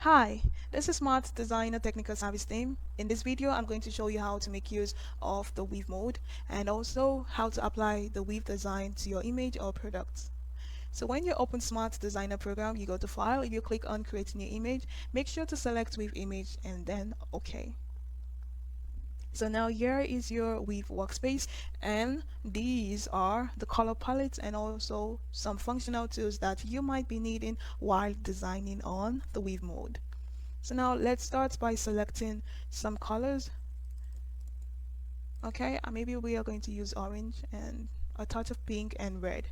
Hi, this is SmartDesigner Technical Service Team. In this video, I'm going to show you how to make use of the weave mode and also how to apply the weave design to your image or product. So when you open SmartDesigner program, you go to File, you click on Create New Image, make sure to select Weave Image and then OK. So now here is your Weave workspace, and these are the color palettes and also some functional tools that you might be needing while designing on the Weave mode. So now let's start by selecting some colors. Okay, maybe we are going to use orange and a touch of pink and red.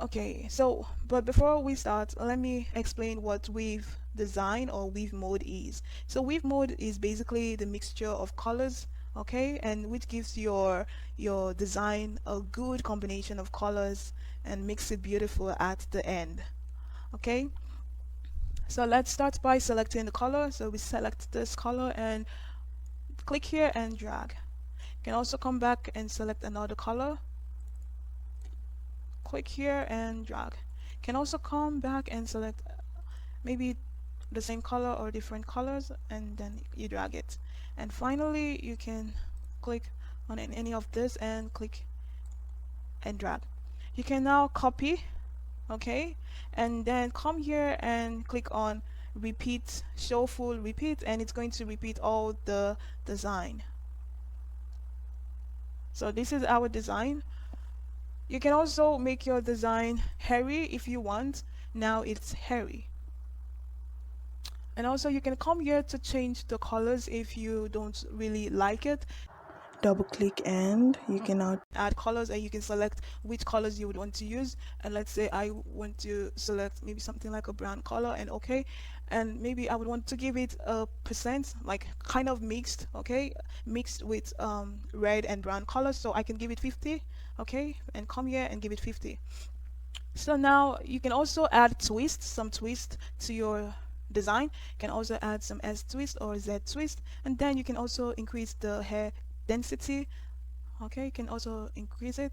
Okay, so but before we start, let me explain what weave design or weave mode is. So weave mode is basically the mixture of colors, okay, and which gives your design a good combination of colors and makes it beautiful at the end. Okay, so let's start by selecting the color. So we select this color and click here and drag. You can also come back and select another color. Click here and drag. You can also come back and select maybe the same color or different colors and then you drag it. And finally you can click on any of this and click and drag. You can now copy, okay, and then come here and click on repeat, show full repeat, and it's going to repeat all the design. So this is our design. You can also make your design hairy if you want. Now it's hairy. And also you can come here to change the colors if you don't really like it. Double click and you can now add colors, and you can select which colors you would want to use. And let's say I want to select maybe something like a brown color and okay, and maybe I would want to give it a percent, like kind of mixed, okay, mixed with red and brown colors, so I can give it 50, okay, and come here and give it 50. So now you can also add twists, some twist to your design. You can also add some S twist or Z twist, and then you can also increase the hair density. Okay, you can also increase it.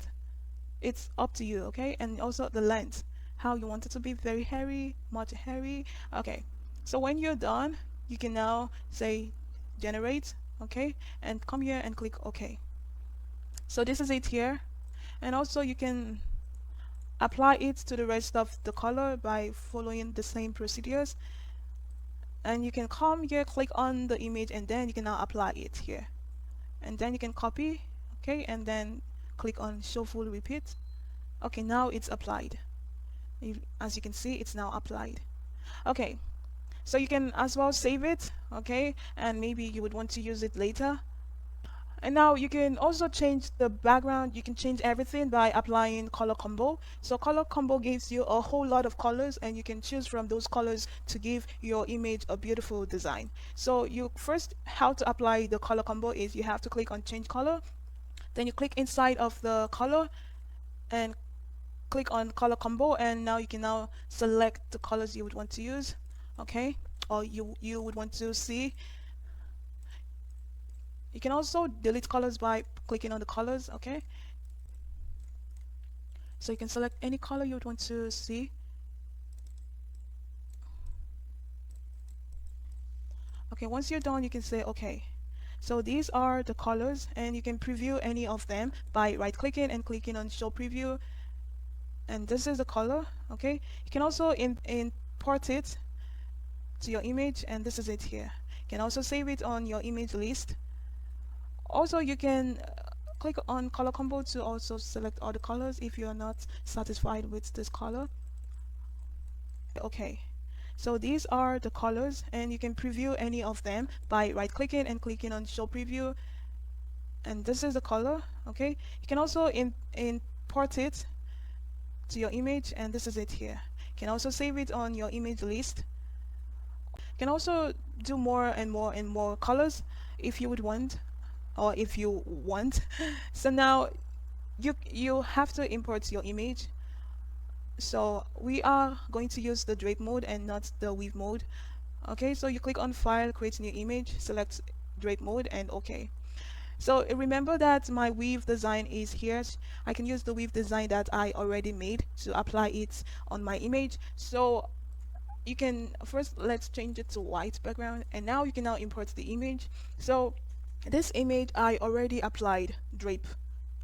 It's up to you, okay? And also the length, how you want it to be, very hairy, much hairy. Okay, so when you're done, you can now say generate, okay, and come here and click OK. So this is it here, and also you can apply it to the rest of the color by following the same procedures. And you can come here, click on the image, and then you can now apply it here, and then you can copy, okay, and then click on show full repeat. Okay, now it's applied. As you can see, it's now applied. Okay, so you can as well save it, okay, and maybe you would want to use it later. And now you can also change the background. You can change everything by applying color combo. So color combo gives you a whole lot of colors, and you can choose from those colors to give your image a beautiful design. So you first, how to apply the color combo is you have to click on change color, then you click inside of the color and click on color combo, and now you can now select the colors you would want to use, okay, or you would want to see. You can also delete colors by clicking on the colors, okay? So you can select any color you would want to see. Okay, once you're done, you can say okay. So these are the colors, and you can preview any of them by right clicking and clicking on show preview. And this is the color, okay? You can also import it to your image, and this is it here. You can also save it on your image list. Also, you can click on color combo to also select all the colors if you are not satisfied with this color. Okay, so these are the colors, and you can preview any of them by right clicking and clicking on show preview. And this is the color, okay? You can also import it to your image, and this is it here. You can also save it on your image list. You can also do more and more and more colors if you would want, or if you want. So now you have to import your image. So we are going to use the drape mode and not the weave mode. Okay, so you click on file, create new image, select drape mode, and okay. So remember that my weave design is here. I can use the weave design that I already made to apply it on my image. So You can first, let's change it to white background, and now you can now import the image. So this image, I already applied drape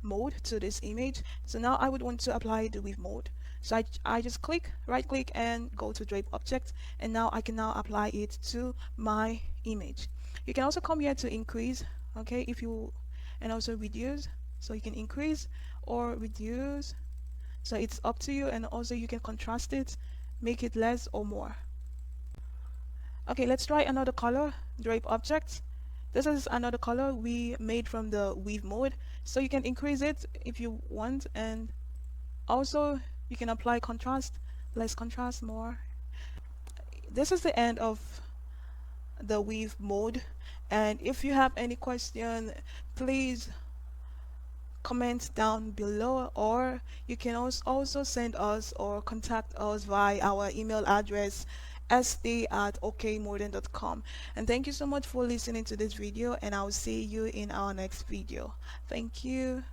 mode to this image, so now I would want to apply the weave mode. So I just right click and go to drape object, and now I can now apply it to my image. You can also come here to increase, okay, if you, and also reduce. So you can increase or reduce, so it's up to you, and also you can contrast it, make it less or more. Okay, let's try another color, drape object. This is another color we made from the weave mode. So you can increase it if you want, and also you can apply contrast, less contrast, more. This is the end of the weave mode. And if you have any question, please comment down below, or you can also send us or contact us via our email address sd@okmodern.com. And thank you so much for listening to this video, and I'll see you in our next video. Thank you.